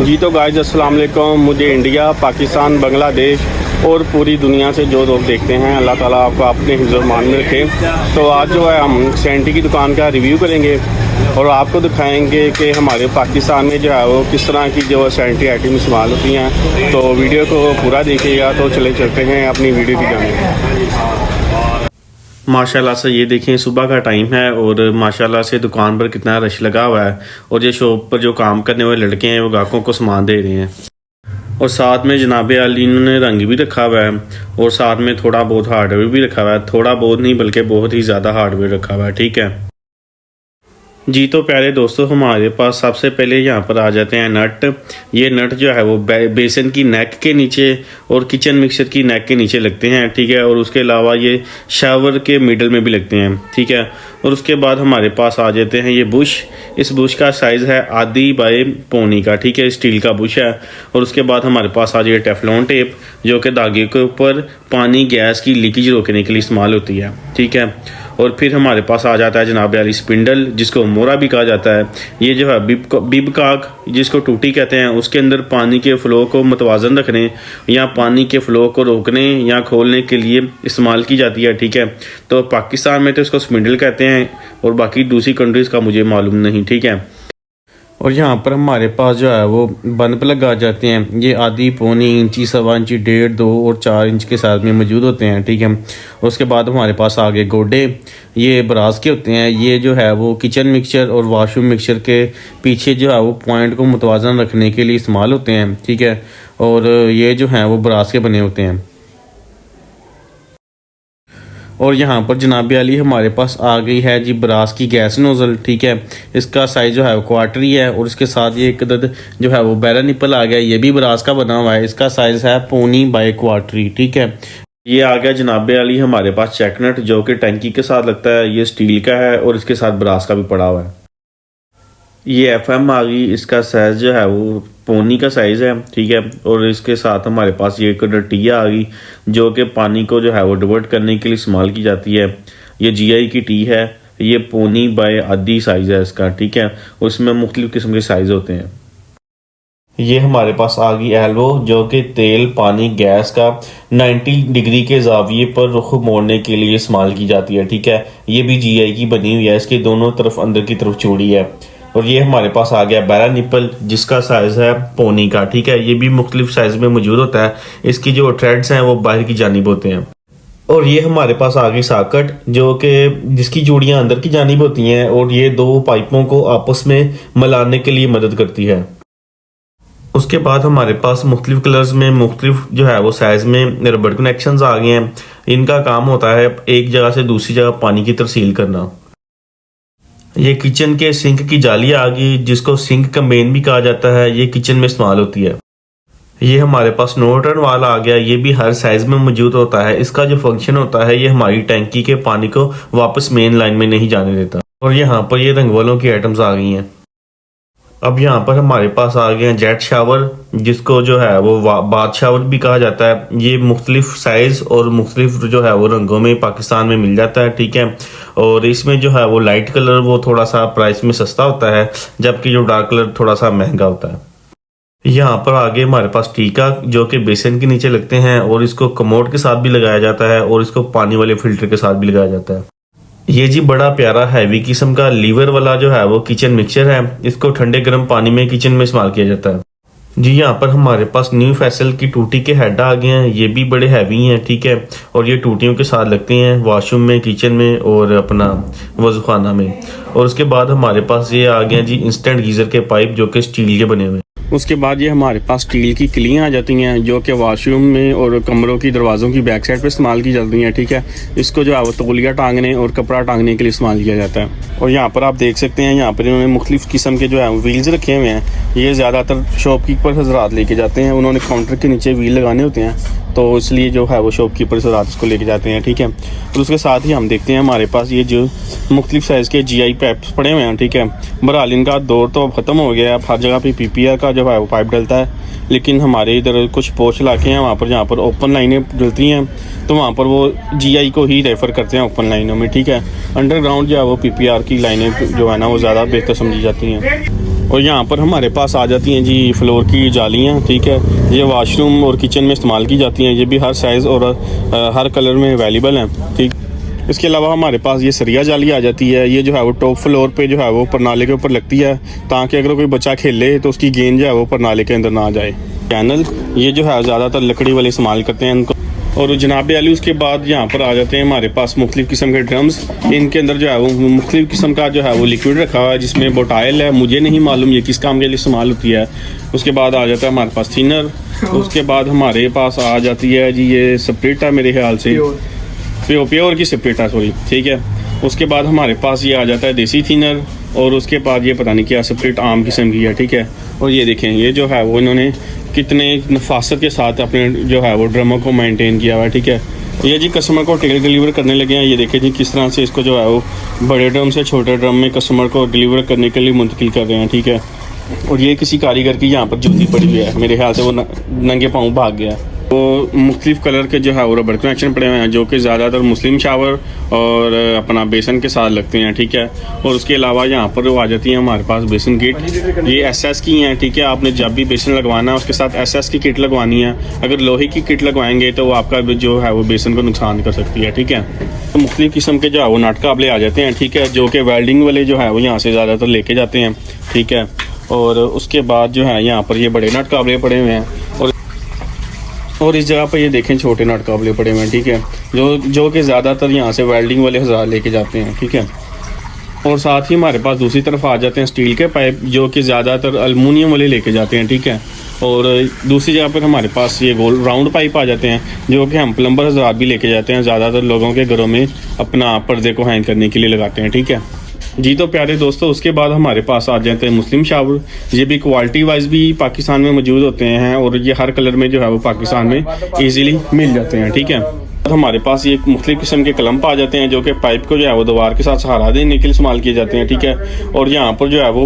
जी तो गाइस अस्सलाम वालेकुम। मुझे इंडिया, पाकिस्तान, बांग्लादेश और पूरी दुनिया से जो लोग देखते हैं, अल्लाह ताला आपको अपने हिफ्ज़-ओ-मान में रखे। तो आज जो है हम सैनिटरी की दुकान का रिव्यू करेंगे और आपको दिखाएंगे कि हमारे पाकिस्तान में जो है वो किस तरह की जो सैनिटरी आइटम इस्तेमाल होती हैं। तो वीडियो को पूरा देखिएगा। तो चले चलते हैं अपनी वीडियो की जानिब। माशाल्लाह से ये देखें सुबह का टाइम है और माशाल्लाह से दुकान पर कितना रश लगा हुआ है और ये शॉप पर जो काम करने वाले लड़के हैं वो ग्राहकों को सामान दे रहे हैं। और साथ में जनाब अली इन्होंने रंग भी रखा हुआ है और साथ में थोड़ा बहुत हार्डवेयर भी रखा हुआ है। थोड़ा बहुत नहीं बल्कि बहुत ही ज़्यादा हार्डवेयर रखा हुआ है। ठीक है जी। तो प्यारे दोस्तों, हमारे पास सबसे पहले यहाँ पर आ जाते हैं नट। ये नट जो है वो बेसन की नेक के नीचे और किचन मिक्सर की नेक के नीचे लगते हैं। ठीक है। और उसके अलावा ये शावर के मिडल में भी लगते हैं। ठीक है। और उसके बाद हमारे पास आ जाते हैं ये बुश। इस बुश का साइज़ है आधी बाय पौनी का। ठीक है। स्टील का बुश है। और उसके बाद हमारे पास आ जाए टेफलॉन टेप, जो कि धागे के ऊपर पानी गैस की लीकेज रोकने के लिए इस्तेमाल होती है। ठीक है। और फिर हमारे पास आ जाता है जनाब अली स्पिंडल, जिसको मोरा भी कहा जाता है। ये जो है बिब काक, जिसको टूटी कहते हैं, उसके अंदर पानी के फ़्लो को मतवाजन रखने या पानी के फ़्लो को रोकने या खोलने के लिए इस्तेमाल की जाती है। ठीक है। तो पाकिस्तान में तो इसको स्पिंडल कहते हैं और बाकी दूसरी कंट्रीज़ का मुझे मालूम नहीं। ठीक है। और यहाँ पर हमारे पास जो है वो बंद प्लग आ जाते हैं। ये आधी पौनी इंची, 1.25 इंची, 1.5, 2 और 4 इंच के साथ में मौजूद होते हैं। ठीक है। उसके बाद हमारे पास आगे गोडे, ये ब्रास के होते हैं। ये जो है वो किचन मिक्सचर और वाशरूम मिक्सचर के पीछे जो है वो पॉइंट को मुतवाज़न रखने के लिए इस्तेमाल होते हैं। ठीक है। और ये जो हैं वो ब्रास के बने होते हैं। और यहाँ पर जनाब अली हमारे पास आ गई है जी ब्रास की गैस नोज़ल। ठीक है। इसका साइज़ जो है वो क्वार्टरी है और इसके साथ ये एक अदद जो है वो बैरल निपल आ गया। ये भी ब्रास का बना हुआ है। इसका साइज़ है पौनी बाय क्वार्टरी। ठीक है। ये आ गया जनाब अली हमारे पास चेकनट, जो कि टंकी के साथ लगता है। ये स्टील का है और इसके साथ ब्रास का भी पड़ा हुआ है। ये FM आ गई। इसका साइज़ जो है वो पौनी का साइज़ है। ठीक है। और इसके साथ हमारे पास ये एक टिया आ गई, जो कि पानी को जो है वो डिवर्ट करने के लिए इस्तेमाल की जाती है। ये GI की टी है। ये पौनी बाय आधी साइज़ है इसका। ठीक है। उसमें मुख्तलिफ़ किस्म के साइज़ होते हैं। ये हमारे पास आ गई एल्वो, जो कि तेल, पानी, गैस का 90 डिग्री के जाविये पर रुख मोड़ने के लिए इस्तेमाल की जाती है। ठीक है। ये भी GI की बनी हुई है। इसकी दोनों तरफ अंदर की तरफ चौड़ी है। और ये हमारे पास आ गया बैरल निपल, जिसका साइज़ है पौनी का। ठीक है। ये भी मुख्तलिफ साइज़ में मौजूद होता है। इसकी जो थ्रेड्स हैं वो बाहर की जानिब होते हैं। और ये हमारे पास आ गई साकट, जो कि जिसकी जोड़ियाँ अंदर की जानिब होती हैं और ये दो पाइपों को आपस में मिलाने के लिए मदद करती है। उसके बाद हमारे पास मुख्तलिफ कलर्स में मुख्तलिफ जो है वो साइज़ में रबड़ कनेक्शंस आ गए हैं। इनका काम होता है एक जगह से दूसरी जगह पानी की तरसील करना। ये किचन के सिंक की जाली आ गई, जिसको सिंक कम्बेन भी कहा जाता है। ये किचन में इस्तेमाल होती है। ये हमारे पास नो टर्न वाला आ गया। ये भी हर साइज़ में मौजूद होता है। इसका जो फंक्शन होता है, ये हमारी टैंकी के पानी को वापस मेन लाइन में नहीं जाने देता। और यहाँ पर ये रंग वालों की आइटम्स आ गई हैं। अब यहाँ पर हमारे पास आ गए हैं जेट शावर, जिसको जो है वो बाथ शावर भी कहा जाता है। ये मुख्तलिफ साइज़ और मुख्तलिफ जो है वो रंगों में पाकिस्तान में मिल जाता है। ठीक है। और इसमें जो है वो लाइट कलर वो थोड़ा सा प्राइस में सस्ता होता है, जबकि जो डार्क कलर थोड़ा सा महंगा होता है। यहाँ पर आगे हमारे पास टीका, जो कि बेसन के नीचे लगते हैं और इसको कमोड के साथ भी लगाया जाता है और इसको पानी वाले फिल्टर के साथ भी लगाया जाता है। ये जी बड़ा प्यारा हैवी किस्म का लीवर वाला जो है वो किचन मिक्सचर है। इसको ठंडे गर्म पानी में किचन में इस्तेमाल किया जाता है। जी यहाँ पर हमारे पास न्यू फैसल की टूटी के हेड आ गए हैं। ये भी बड़े हैवी हैं। ठीक है। और ये टूटियों के साथ लगते हैं वॉशरूम में, किचन में और अपना वज़ूखाना में। और उसके बाद हमारे पास ये आ गए जी इंस्टेंट गीज़र के पाइप, जो कि स्टील के बने हुए हैं। उसके बाद ये हमारे पास स्टील की किलियाँ आ जाती हैं, जो कि वॉशरूम में और कमरों की दरवाज़ों की बैक साइड पर इस्तेमाल की जाती हैं। ठीक है। इसको जो है वो तौलिया टांगने और कपड़ा टांगने के लिए इस्तेमाल किया जाता है। और यहाँ पर आप देख सकते हैं, यहाँ पर इन्होंने मुख्तलिफ किस्म के जो है व्हील्स रखे हुए हैं। ये ज़्यादातर शॉपकीपर हज़रात लेके जाते हैं। उन्होंने काउंटर के नीचे व्हील लगाने होते हैं, तो इसलिए जो है वो शॉपकीपर हज़रात इसको लेके जाते हैं। ठीक है। और उसके साथ ही हम देखते हैं हमारे पास ये जो मुख्तलिफ साइज़ के GI पाइप्स पड़े हुए हैं। ठीक है। बहरहाल इनका दौर तो अब ख़त्म हो गया है। हर जगह पे PPR का जो है वो पाइप डलता है, लेकिन हमारे इधर कुछ पोश इलाके हैं, वहाँ पर जहाँ पर ओपन लाइनें डलती हैं, तो वहाँ पर वो GI को ही रेफ़र करते हैं ओपन लाइनों में। ठीक है। अंडरग्राउंड जो है वो PPR की लाइनें जो है ना वो ज़्यादा बेहतर समझी जाती हैं। और यहाँ पर हमारे पास आ जाती हैं जी फ्लोर की जालियाँ, ठीक है। ये वाशरूम और किचन में इस्तेमाल की जाती हैं। ये भी हर साइज़ और हर कलर में अवेलेबल हैं, ठीक। इसके अलावा हमारे पास ये सरिया जाली आ जाती है। ये जो है वो टॉप फ्लोर पे जो है वो परनाले के ऊपर लगती है, ताकि अगर कोई बच्चा खेले तो उसकी गेंद जो है वो परनाले के अंदर ना आ जाए। पैनल ये जो है ज़्यादातर लकड़ी वाले इस्तेमाल करते हैं इनको। और जनाब अली उसके बाद यहाँ पर आ जाते हैं हमारे पास मुख्तलिफ़ किस्म के ड्रम्स। इनके अंदर जो है वो मुख्तलिफ़ किस्म का जो है वो लिक्विड रखा हुआ है, जिसमें बोटाइल है। मुझे नहीं मालूम ये किस काम के लिए इस्तेमाल होती है। उसके बाद आ जाता है हमारे पास थिनर। उसके बाद हमारे पास आ जाती है जी ये स्प्रिट मेरे ख्याल से प्योर की स्प्रिट है, सॉरी, ठीक है। उसके बाद हमारे पास ये आ जाता है देसी थिनर। और उसके बाद ये पता नहीं क्या स्प्रिट आम किस्म की है, ठीक है। और ये देखें ये जो है वो इन्होंने कितने नफासत के साथ अपने जो है वो ड्रमों को मेंटेन किया हुआ है, ठीक है। ये जी कस्टमर को टेल डिलीवर करने लगे हैं। ये देखें जी किस तरह से इसको जो है वो बड़े ड्रम से छोटे ड्रम में कस्टमर को डिलीवर करने के लिए मुंतकिल कर रहे हैं, ठीक है। और ये किसी कारीगर की यहाँ पर जूती पड़ी हुई है, मेरे ख्याल से वो नंगे पाँव भाग गया। वो मुख्तलिफ़ कलर के जो है वो रबड़ कनेक्शन पड़े हुए हैं, जो कि ज़्यादातर मुस्लिम शावर और अपना बेसन के साथ लगते हैं, ठीक है। और उसके अलावा यहाँ पर वो आ जाती हैं हमारे पास बेसन किट। ये एसएस की हैं, ठीक है। आपने जब भी बेसन लगवाना है उसके साथ एसएस की किट लगवानी है। अगर लोहे की किट लगवाएंगे तो वो आपका जो है वो बेसन को नुकसान कर सकती है, ठीक है। तो मुख्तलिफ़ किस्म के जो है वो नट काबले आ जाते हैं, ठीक है, जो कि वेल्डिंग वाले जो है वो यहाँ से ज़्यादातर लेके जाते हैं, ठीक है। और उसके बाद जो है यहाँ पर ये बड़े नट काबले पड़े हुए हैं। और इस जगह पर ये देखें छोटे नट काबले पड़े हुए हैं, ठीक है, जो कि ज़्यादातर यहाँ से वेल्डिंग वाले हज़ार लेके जाते हैं, ठीक है। और साथ ही हमारे पास दूसरी तरफ आ जाते हैं स्टील के पाइप, जो कि ज़्यादातर अलमुनियम वाले लेके जाते हैं, ठीक है। और दूसरी जगह पर हमारे पास ये गोल राउंड पाइप आ जाते हैं, जो कि हम प्लम्बर हज़ार भी लेके जाते हैं। ज़्यादातर लोगों के घरों में अपना पर्दे को हैंग करने के लिए लगाते हैं, ठीक है जी। तो प्यारे दोस्तों, उसके बाद हमारे पास आ जाते हैं मुस्लिम शावर। ये भी क्वालिटी वाइज भी पाकिस्तान में मौजूद होते हैं और ये हर कलर में जो है वो पाकिस्तान में इजीली मिल जाते हैं, ठीक है। हमारे पास ये मुख्तलिफ़ किस्म के कलम्प आ जाते हैं, जो कि पाइप को जो है वो दीवार के साथ सहारा देने के लिए इस्तेमाल किए जाते हैं, ठीक है। और यहाँ पर जो है वो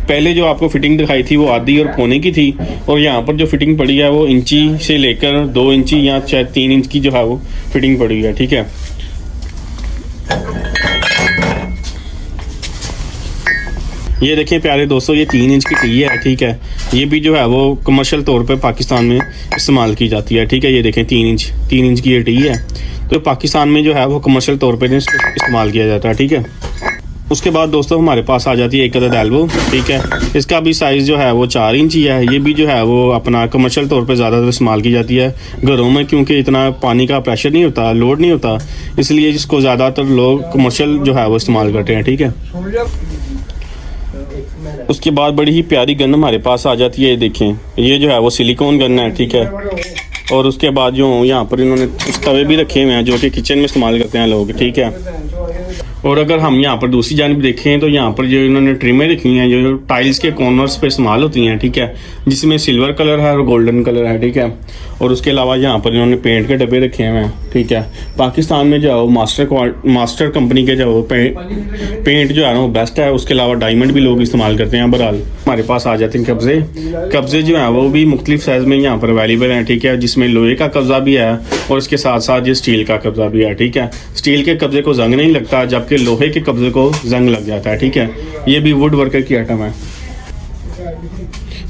पहले जो आपको फिटिंग दिखाई थी वो आधी और पौने की थी, और यहाँ पर जो फिटिंग पड़ी है वो इंची से लेकर 2 इंची या शायद 3 इंच की जो है वो फिटिंग पड़ी है, ठीक है। ये देखिए प्यारे दोस्तों, ये 3 इंच की टी है, ठीक है। ये भी जो है वो कमर्शियल तौर पे पाकिस्तान में इस्तेमाल की जाती है, ठीक है। ये देखें 3 इंच की ये टी है, तो पाकिस्तान में जो है वो कमर्शियल तौर पे इस्तेमाल किया जाता है, ठीक है। उसके बाद दोस्तों हमारे पास आ जाती है एक अदद एल्बो, ठीक है। इसका भी साइज़ जो है वो 4 इंच ही है। ये भी जो है वो अपना कमर्शियल तौर पे ज़्यादातर इस्तेमाल की जाती है घरों में, क्योंकि इतना पानी का प्रेशर नहीं होता, लोड नहीं होता, इसलिए इसको ज़्यादातर लोग कमर्शियल जो है वो इस्तेमाल करते हैं, ठीक है। उसके बाद बड़ी ही प्यारी गन हमारे पास आ जाती है, देखें ये जो है वो सिलिकॉन गन है, ठीक है। और उसके बाद जो यहाँ पर इन्होंने तवे भी रखे हुए हैं, जो कि किचन में इस्तेमाल करते हैं लोग, ठीक है। और अगर हम यहाँ पर दूसरी जानिब देखें तो यहाँ पर जो इन्होंने ट्रिमें रखी हैं, जो टाइल्स के कॉर्नर्स पे इस्तेमाल होती हैं, ठीक है, जिसमें सिल्वर कलर है और गोल्डन कलर है, ठीक है। और उसके अलावा यहाँ पर इन्होंने पेंट के डब्बे रखे हुए हैं, ठीक है। पाकिस्तान में जो है वो मास्टर कंपनी के जो पेंट जो है ना वो बेस्ट है। उसके अलावा डायमंड भी लोग इस्तेमाल करते हैं। बहरहाल हमारे पास आ जाते हैं कब्जे जो है वो भी मुख्तलिफ साइज़ में यहाँ पर अवेलेबल हैं, ठीक है, जिसमें लोहे का कब्ज़ा भी है और इसके साथ साथ ये स्टील का कब्ज़ा भी है, ठीक है। स्टील के कब्जे को जंग नहीं लगता, जबकि लोहे के कब्जे को जंग लग जाता है, ठीक है। ये भी वुड वर्कर की आइटम है।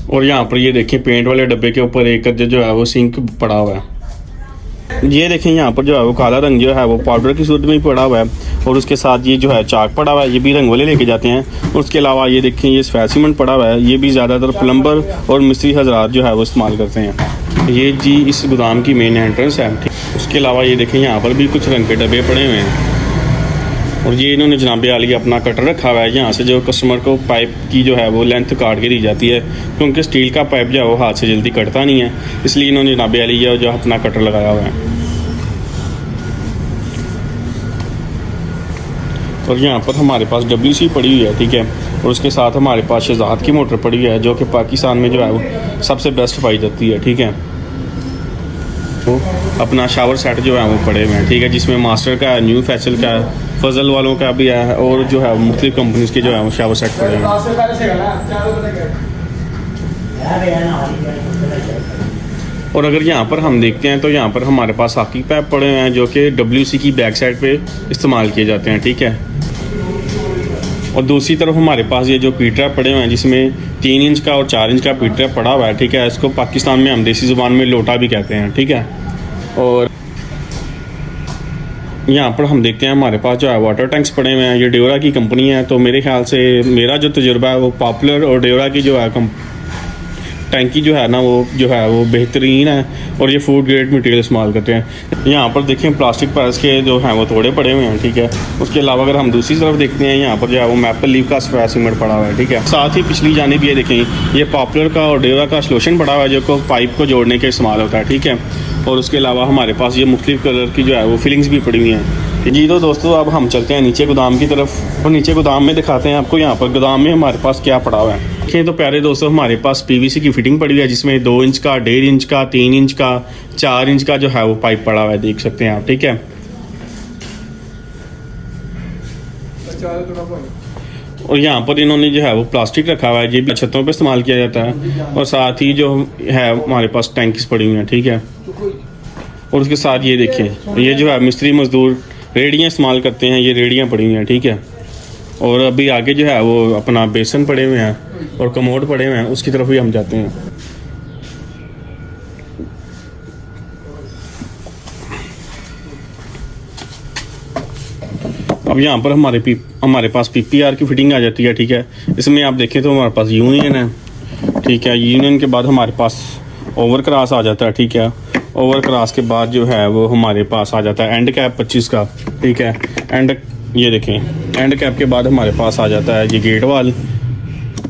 और यहाँ पर ये देखें पेंट वाले डब्बे के ऊपर एक जो है वो सिंक पड़ा हुआ है। ये देखें यहाँ पर जो है वो काला रंग जो है वो पाउडर की सूरत में ही पड़ा हुआ है, और उसके साथ ये जो है चाक पड़ा हुआ है, ये भी रंग वाले लेके जाते हैं। उसके अलावा ये देखें ये सफ़ेद सीमेंट पड़ा हुआ है, ये भी ज़्यादातर प्लम्बर और मिस्त्री हजरात जो है वो इस्तेमाल करते हैं। ये जी इस गोदाम की मेन एंट्रेंस है। उसके अलावा ये देखें यहाँ पर भी कुछ रंग के डब्बे पड़े हुए हैं, और ये इन्होंने जनाब आली अपना कटर रखा हुआ है। यहाँ से जो कस्टमर को पाइप की जो है वो लेंथ काट के दी जाती है, क्योंकि स्टील का पाइप जो है वो हाथ से जल्दी कटता नहीं है, इसलिए इन्होंने जनाब आली जो अपना कटर लगाया हुआ है। और यहाँ पर हमारे पास WC पड़ी हुई है, ठीक है। और उसके साथ हमारे पास शहजाद की मोटर पड़ी हुई है, जो कि पाकिस्तान में जो है वो सबसे बेस्ट पाई जाती है, ठीक है। तो अपना शावर सेट जो है वो पड़े हुए हैं, ठीक है, जिसमें मास्टर का है, न्यू फैसल का है, फजल वालों का भी है, और जो है मुख्तलिफ कंपनीज के जो है वो शावर सेट पड़े हैं। और अगर यहाँ पर हम देखते हैं तो यहाँ पर हमारे पास हाकी पैप पड़े हुए हैं, जो कि WC की बैक साइड पे इस्तेमाल किए जाते हैं, ठीक है। और दूसरी तरफ हमारे पास ये जो पी ट्रैप पड़े हुए हैं, जिसमें 3 इंच का और 4 इंच का पी ट्रैप पड़ा हुआ है, ठीक है। इसको पाकिस्तान में हम देसी ज़ुबान में लोटा भी कहते हैं, ठीक है। और यहाँ पर हम देखते हैं हमारे पास जो है वाटर टैंक्स पड़े हुए हैं। ये ड्योरा की कंपनी है, तो मेरे ख्याल से मेरा जो तजुर्बा है वो पॉपुलर और ड्योरा की जो है टैंकी जो है ना वो बेहतरीन है, और ये फूड ग्रेड मटेरियल इस्तेमाल करते हैं। यहाँ पर देखें प्लास्टिक पैस के जो हैं वो थोड़े पड़े हुए हैं, ठीक है। उसके अलावा अगर हम दूसरी तरफ देखते हैं, यहाँ पर जो है वो मैपल लीफ का स्क्वायर सीमेंट पड़ा हुआ है, ठीक है। साथ ही पिछली जानिब ये देखें, ये पॉपुलर का और ड्योरा का सोल्यूशन पड़ा हुआ है, जो को पाइप को जोड़ने के इस्तेमाल होता है, ठीक है। और उसके अलावा हमारे पास ये मुख्तलिफ कलर की जो है वो फिलिंग्स भी पड़ी हुई हैं। जी तो दोस्तों, अब हम चलते हैं नीचे गोदाम की तरफ, और नीचे गोदाम में दिखाते हैं आपको यहाँ पर गोदाम में हमारे पास क्या पड़ा हुआ है। देखिए तो प्यारे दोस्तों, हमारे पास पीवीसी की फिटिंग पड़ी हुई है, जिसमें 2 इंच का, 1.5 इंच का, 3 इंच का, 4 इंच का जो है वो पाइप पड़ा हुआ है, देख सकते हैं आप, ठीक है। और यहाँ पर इन्होंने जो है वो प्लास्टिक रखा हुआ है, ये भी छतों पे इस्तेमाल किया जाता है। और साथ ही जो है हमारे पास टैंकीज पड़ी हुई हैं, ठीक है। और उसके साथ ये देखें, ये जो है मिस्त्री मजदूर रेडियाँ इस्तेमाल करते हैं, ये रेडियाँ पड़ी हुई हैं, ठीक है। और अभी आगे जो है वो अपना बेसन पड़े हुए हैं और कमोड पड़े हुए हैं, उसकी तरफ भी हम जाते हैं। अब यहाँ पर हमारे पास पीपीआर की फिटिंग आ जाती है, ठीक है। इसमें आप देखें तो हमारे पास यूनियन है, ठीक है। यूनियन के बाद हमारे पास ओवर क्रॉस आ जाता है, ठीक है। ओवर क्रॉस के बाद जो है वो हमारे पास आ जाता है एंड कैप 25 का, ठीक है। एंड ये देखें, एंड कैप के बाद हमारे पास आ जाता है ये गेट वाल,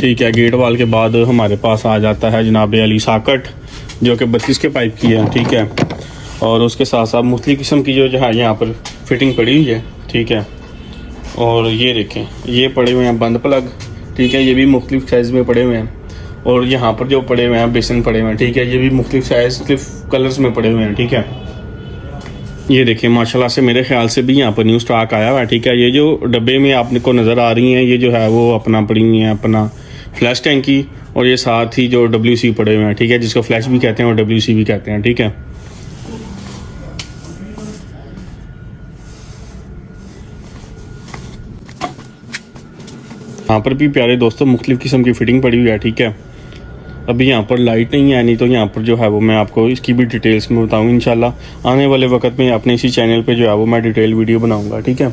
ठीक है। गेट वाल के बाद हमारे पास आ जाता है जनाब अली साकट, जो कि 32 के पाइप की है, ठीक है। और उसके साथ साथ मुख्तलिफ किस्म की जो है यहाँ पर फिटिंग पड़ी हुई है, ठीक है। और ये देखें, ये पड़े हुए हैं बंद प्लग, ठीक है। ये भी मुख्तलिफ साइज़ में पड़े हुए हैं। और यहाँ पर जो पड़े हुए हैं बेसन पड़े हुए हैं, ठीक है। ये भी मुख्तलिफ साइज़, मुख्तलिफ कलर्स में पड़े हुए हैं, ठीक है। ये देखिए माशाल्लाह से मेरे ख्याल से भी यहाँ पर न्यू स्टॉक आया हुआ है, ठीक है। ये जो डब्बे में आपने को नज़र आ रही हैं, ये जो है वो अपना पड़ी हुई है अपना फ्लैश टैंकी, और ये साथ ही जो WC पड़े हुए हैं, ठीक है, जिसको फ्लैश भी कहते हैं और WC भी कहते हैं, ठीक है। यहाँ पर भी प्यारे दोस्तों मुख्तलिफ किस्म की फ़िटिंग पड़ी हुई है, ठीक है। अभी यहाँ पर लाइट नहीं है, नहीं तो यहाँ पर जो है वो मैं आपको इसकी भी डिटेल्स में बताऊँ इंशाल्लाह। आने वाले वक्त में अपने इसी चैनल पे जो है वो मैं डिटेल वीडियो बनाऊँगा, ठीक है।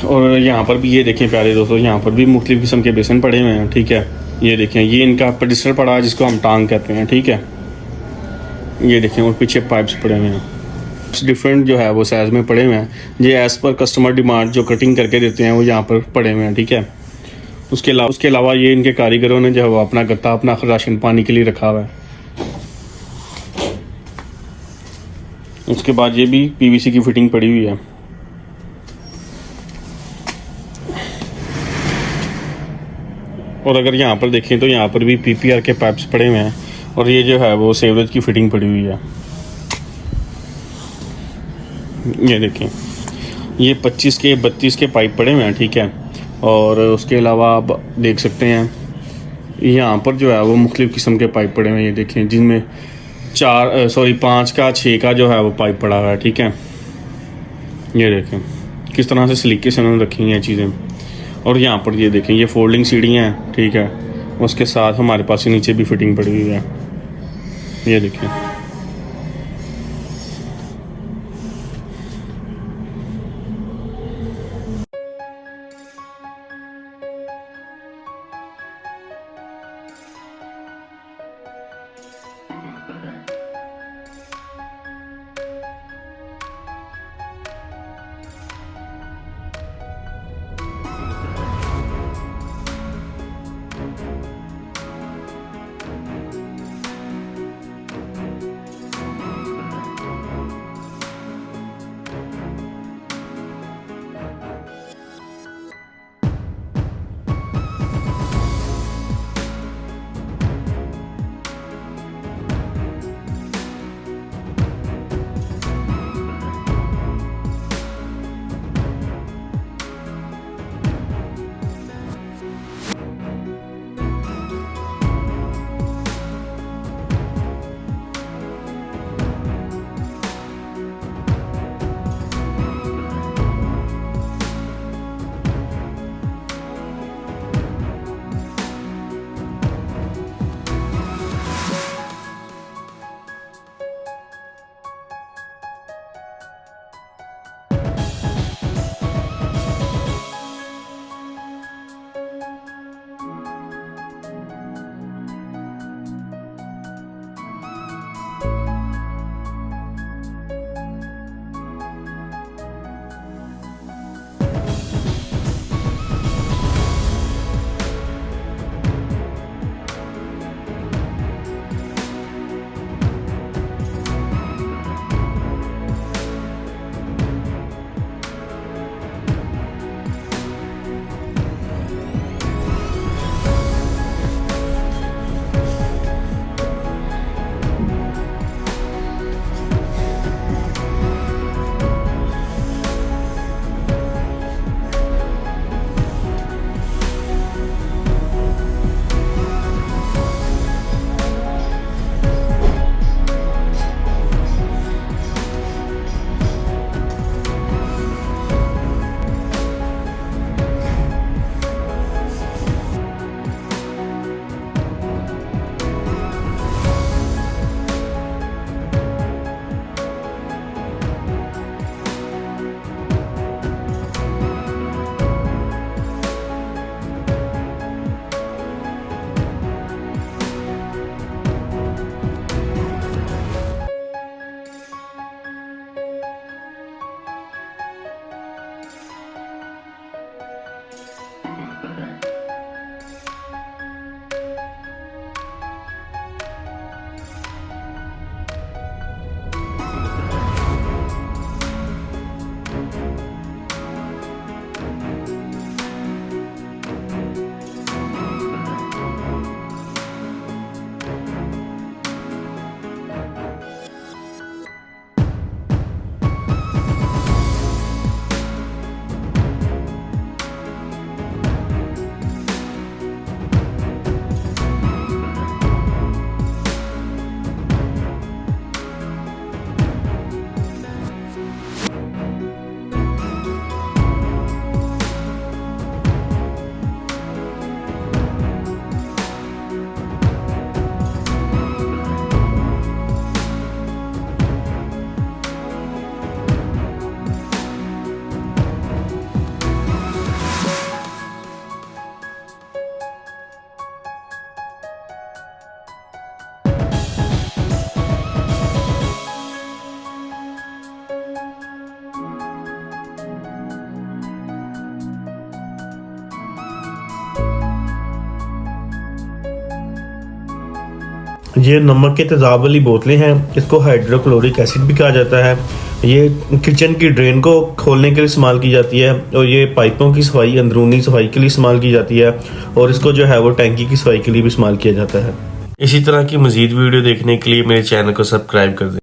और यहाँ पर भी ये देखें प्यारे दोस्तों, यहाँ पर भी मुख्तलिफ किस्म के बेसन पड़े हुए हैं, ठीक है। ये देखें, ये इनका पेडिस्टर पड़ा है, जिसको हम टांग कहते हैं, ठीक है। ये देखें, और पीछे पाइप्स पड़े हुए हैं, डिफरेंट जो है वो साइज़ में पड़े हुए हैं। ये एज़ पर कस्टमर डिमांड जो कटिंग करके देते हैं वो यहाँ पर पड़े हुए हैं, ठीक है। उसके अलावा ये इनके कारीगरों ने जो है वो अपना गत्ता अपना राशन पानी के लिए रखा हुआ है। उसके बाद ये भी PVC की फिटिंग पड़ी हुई है। और अगर यहाँ पर देखें तो यहाँ पर भी PPR के पाइप्स पड़े हुए हैं, और ये जो है वो सेवरेज की फिटिंग पड़ी हुई है। ये देखें, ये 25 के 32 के पाइप पड़े हुए हैं, ठीक है। और उसके अलावा आप देख सकते हैं यहाँ पर जो है वो मुख्तलिफ किस्म के पाइप पड़े हुए हैं। ये देखें, जिनमें 5 का 6 का जो है वो पाइप पड़ा हुआ है, ठीक है। ये देखें किस तरह से सलीके से उन्होंने रखी हैं चीज़ें। और यहाँ पर ये देखें, ये फोल्डिंग सीढ़ियाँ हैं, ठीक है। उसके साथ हमारे पास नीचे भी फिटिंग पड़ी हुई है, ये देखें। ये नमक के तेज़ाब वाली बोतलें हैं, इसको हाइड्रोक्लोरिक एसिड भी कहा जाता है। ये किचन की ड्रेन को खोलने के लिए इस्तेमाल की जाती है और ये पाइपों की सफाई, अंदरूनी सफाई के लिए इस्तेमाल की जाती है और इसको जो है वो टैंकी की सफाई के लिए भी इस्तेमाल किया जाता है। इसी तरह की मज़ीद वीडियो देखने के लिए मेरे चैनल को सब्सक्राइब कर दें।